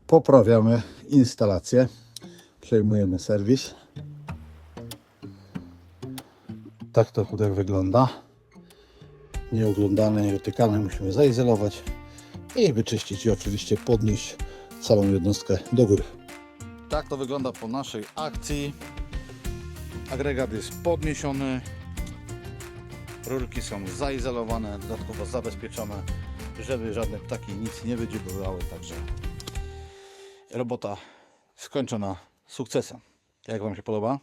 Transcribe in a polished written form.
poprawiamy instalację. Przejmujemy serwis. Tak to tutaj wygląda. Nieoglądane, nieotykane musimy zaizolować i wyczyścić i oczywiście podnieść całą jednostkę do góry. Tak to wygląda po naszej akcji. Agregat jest podniesiony, rurki są zaizolowane, dodatkowo zabezpieczone, żeby żadne ptaki nic nie wydziubywały, także robota skończona sukcesem. Jak Wam się podoba?